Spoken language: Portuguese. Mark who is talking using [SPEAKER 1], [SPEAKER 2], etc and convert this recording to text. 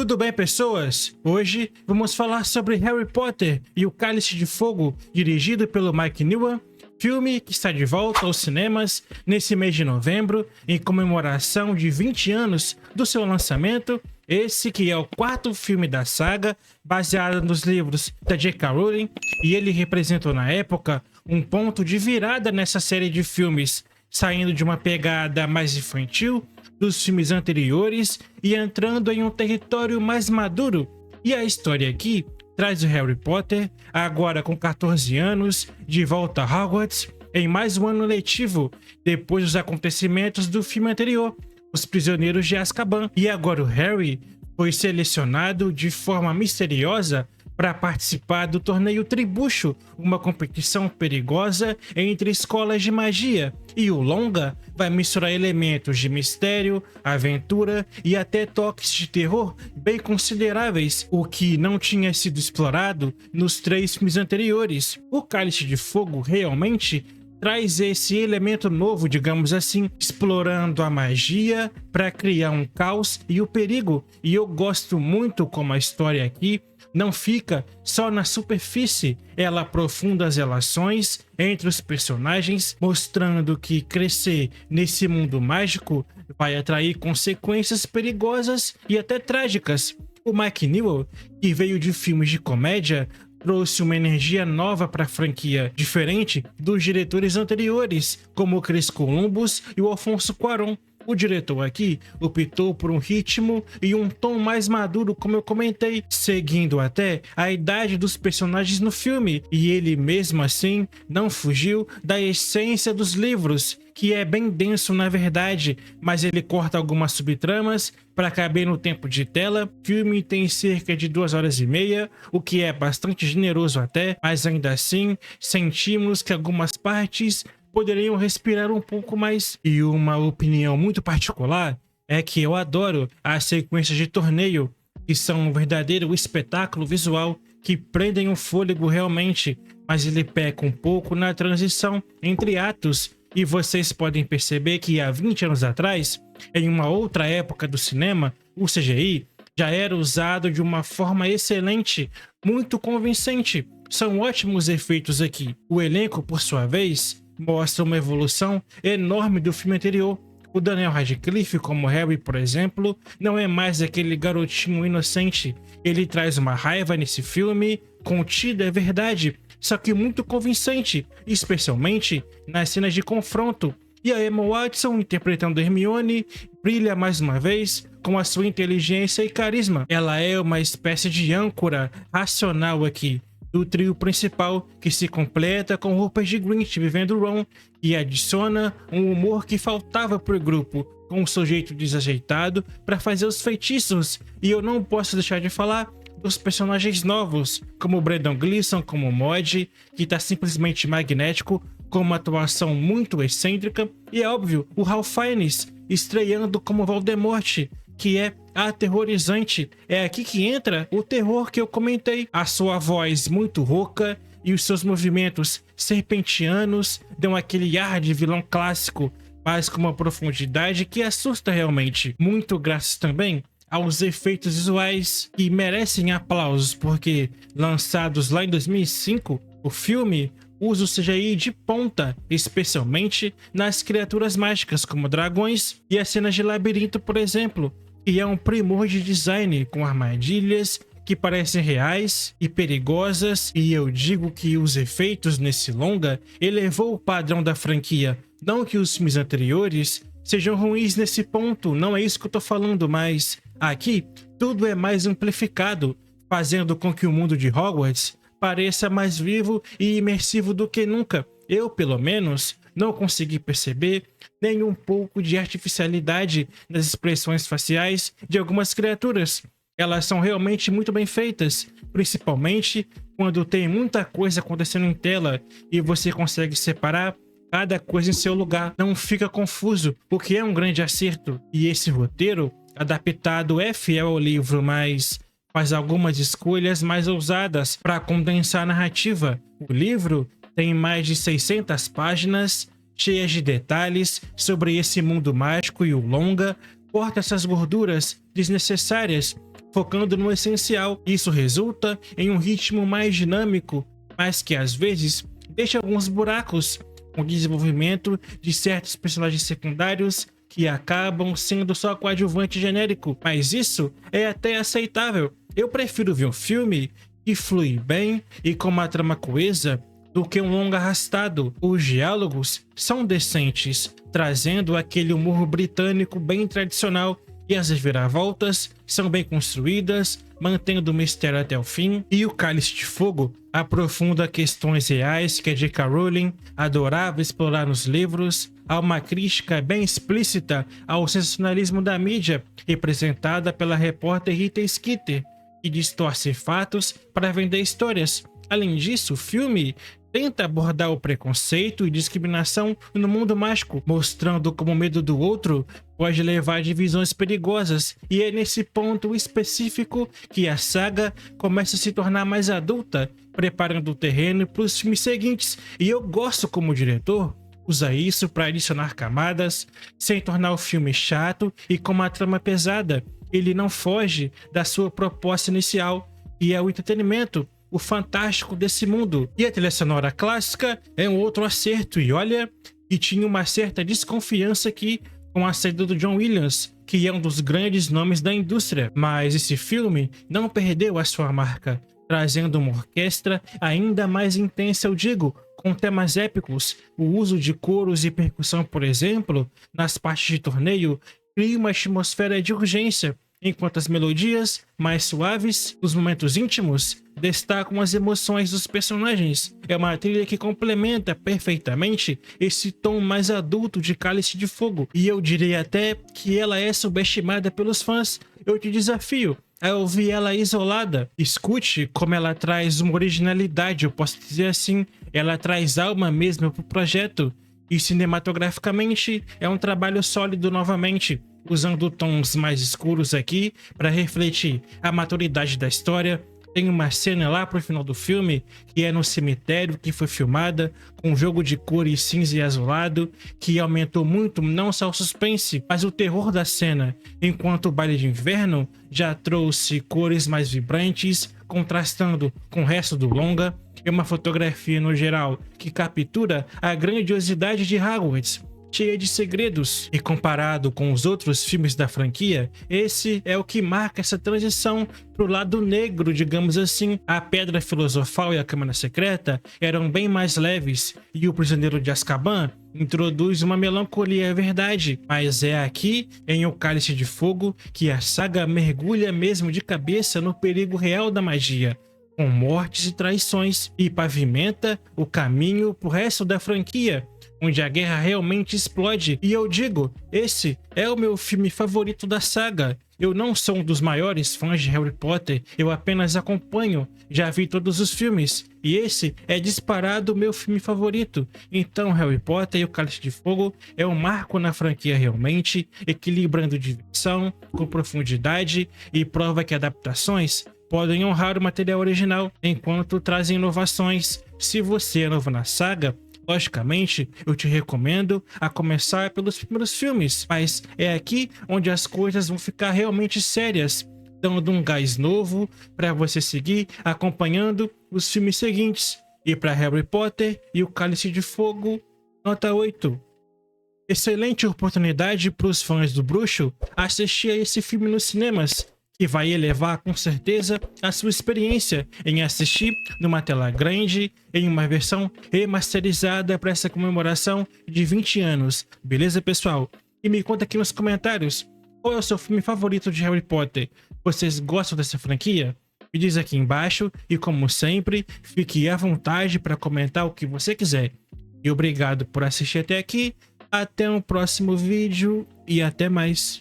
[SPEAKER 1] Tudo bem, pessoas? Hoje vamos falar sobre Harry Potter e o Cálice de Fogo, dirigido pelo Mike Newell, filme que está de volta aos cinemas nesse mês de novembro, em comemoração de 20 anos do seu lançamento. Esse que é o quarto filme da saga, baseado nos livros da J.K. Rowling, e ele representou na época um ponto de virada nessa série de filmes, saindo de uma pegada mais infantil dos filmes anteriores e entrando em um território mais maduro. E a história aqui traz o Harry Potter, agora com 14 anos, de volta a Hogwarts em mais um ano letivo, depois dos acontecimentos do filme anterior, Os Prisioneiros de Azkaban. E agora o Harry foi selecionado de forma misteriosa para participar do torneio Tribucho, uma competição perigosa entre escolas de magia, e o longa vai misturar elementos de mistério, aventura e até toques de terror bem consideráveis, o que não tinha sido explorado nos 3 filmes anteriores. O Cálice de Fogo realmente traz esse elemento novo, digamos assim, explorando a magia para criar um caos e o perigo, e eu gosto muito como a história aqui não fica só na superfície, ela aprofunda as relações entre os personagens, mostrando que crescer nesse mundo mágico vai atrair consequências perigosas e até trágicas. O Mike Newell, que veio de filmes de comédia, trouxe uma energia nova para a franquia, diferente dos diretores anteriores, como o Chris Columbus e o Alfonso Cuarón. O diretor aqui optou por um ritmo e um tom mais maduro, como eu comentei, seguindo até a idade dos personagens no filme, e ele mesmo assim não fugiu da essência dos livros, que é bem denso na verdade, mas ele corta algumas subtramas para caber no tempo de tela. O filme tem cerca de 2h30, o que é bastante generoso até, mas ainda assim sentimos que algumas partes poderiam respirar um pouco mais. E uma opinião muito particular é que eu adoro as sequências de torneio, que são um verdadeiro espetáculo visual, que prendem o fôlego realmente, mas ele peca um pouco na transição entre atos, e vocês podem perceber que há 20 anos atrás, em uma outra época do cinema, o CGI já era usado de uma forma excelente, muito convincente. São ótimos efeitos aqui. O elenco, por sua vez, mostra uma evolução enorme do filme anterior. O Daniel Radcliffe, como Harry, por exemplo, não é mais aquele garotinho inocente. Ele traz uma raiva nesse filme, contida, é verdade, só que muito convincente, especialmente nas cenas de confronto. E a Emma Watson, interpretando Hermione, brilha mais uma vez com a sua inteligência e carisma. Ela é uma espécie de âncora racional aqui do trio principal, que se completa com Rupert Grint vivendo Ron, e adiciona um humor que faltava pro grupo, com um sujeito desajeitado para fazer os feitiços. E eu não posso deixar de falar dos personagens novos, como o Brendan Gleeson como Modi, que tá simplesmente magnético, com uma atuação muito excêntrica, e é óbvio, o Ralph Fiennes estreando como Voldemort, que é aterrorizante. É aqui que entra o terror que eu comentei. A sua voz muito rouca e os seus movimentos serpentianos dão aquele ar de vilão clássico, mas com uma profundidade que assusta realmente. Muito graças também aos efeitos visuais, que merecem aplausos, porque lançados lá em 2005, o filme usa o CGI de ponta, especialmente nas criaturas mágicas como dragões e as cenas de labirinto, por exemplo, e é um primor de design com armadilhas que parecem reais e perigosas, e eu digo que os efeitos nesse longa elevou o padrão da franquia. Não que os filmes anteriores sejam ruins nesse ponto, não é isso que eu tô falando, mas aqui tudo é mais amplificado, fazendo com que o mundo de Hogwarts pareça mais vivo e imersivo do que nunca. Eu, pelo menos, não consegui perceber nem um pouco de artificialidade nas expressões faciais de algumas criaturas. Elas são realmente muito bem feitas, principalmente quando tem muita coisa acontecendo em tela e você consegue separar cada coisa em seu lugar. Não fica confuso, o que é um grande acerto. E esse roteiro adaptado é fiel ao livro, mas faz algumas escolhas mais ousadas para condensar a narrativa. O livro tem mais de 600 páginas, cheias de detalhes sobre esse mundo mágico, e o longa corta essas gorduras desnecessárias, focando no essencial. Isso resulta em um ritmo mais dinâmico, mas que às vezes deixa alguns buracos, com o desenvolvimento de certos personagens secundários que acabam sendo só coadjuvante genérico, mas isso é até aceitável. Eu prefiro ver um filme que flui bem e com uma trama coesa do que um longo arrastado. Os diálogos são decentes, trazendo aquele humor britânico bem tradicional, e as reviravoltas são bem construídas, mantendo o mistério até o fim. E o Cálice de Fogo aprofunda questões reais que a J.K. Rowling adorava explorar nos livros. Há uma crítica bem explícita ao sensacionalismo da mídia, representada pela repórter Rita Skeeter, que distorce fatos para vender histórias. Além disso, o filme tenta abordar o preconceito e discriminação no mundo mágico, mostrando como o medo do outro pode levar a divisões perigosas, e é nesse ponto específico que a saga começa a se tornar mais adulta, preparando o terreno para os filmes seguintes. E eu gosto como o diretor usa isso para adicionar camadas, sem tornar o filme chato e com uma trama pesada. Ele não foge da sua proposta inicial, e é o entretenimento, o fantástico desse mundo. E a trilha sonora clássica é um outro acerto, e olha que tinha uma certa desconfiança aqui com a saída do John Williams, que é um dos grandes nomes da indústria, mas esse filme não perdeu a sua marca, trazendo uma orquestra ainda mais intensa, eu digo, com temas épicos. O uso de coros e percussão, por exemplo, nas partes de torneio, cria uma atmosfera de urgência, enquanto as melodias mais suaves, nos momentos íntimos, destacam as emoções dos personagens. É uma trilha que complementa perfeitamente esse tom mais adulto de Cálice de Fogo, e eu diria até que ela é subestimada pelos fãs. Eu te desafio a ouvir ela isolada. Escute como ela traz uma originalidade, eu posso dizer assim, ela traz alma mesmo pro projeto, e cinematograficamente é um trabalho sólido novamente, usando tons mais escuros aqui para refletir a maturidade da história. Tem uma cena lá pro final do filme que é no cemitério, que foi filmada com um jogo de cores cinza e azulado, que aumentou muito não só o suspense, mas o terror da cena, enquanto o Baile de Inverno já trouxe cores mais vibrantes, contrastando com o resto do longa. É uma fotografia no geral que captura a grandiosidade de Hogwarts, cheia de segredos, e comparado com os outros filmes da franquia, esse é o que marca essa transição pro lado negro, digamos assim. A Pedra Filosofal e a Câmara Secreta eram bem mais leves, e o Prisioneiro de Azkaban introduz uma melancolia, é verdade, mas é aqui, em O Cálice de Fogo, que a saga mergulha mesmo de cabeça no perigo real da magia, com mortes e traições, e pavimenta o caminho pro resto da franquia, onde a guerra realmente explode. E eu digo, esse é o meu filme favorito da saga. Eu não sou um dos maiores fãs de Harry Potter, eu apenas acompanho, já vi todos os filmes, e esse é disparado o meu filme favorito. Então Harry Potter e o Cálice de Fogo é um marco na franquia realmente, equilibrando diversão com profundidade, e prova que adaptações podem honrar o material original enquanto trazem inovações. Se você é novo na saga, logicamente, eu te recomendo a começar pelos primeiros filmes, mas é aqui onde as coisas vão ficar realmente sérias, dando um gás novo para você seguir acompanhando os filmes seguintes. E para Harry Potter e o Cálice de Fogo, nota 8. Excelente oportunidade para os fãs do bruxo assistir a esse filme nos cinemas, que vai elevar com certeza a sua experiência em assistir numa tela grande, em uma versão remasterizada para essa comemoração de 20 anos. Beleza, pessoal? E me conta aqui nos comentários, qual é o seu filme favorito de Harry Potter? Vocês gostam dessa franquia? Me diz aqui embaixo, e como sempre, fique à vontade para comentar o que você quiser. E obrigado por assistir até aqui, até um próximo vídeo e até mais.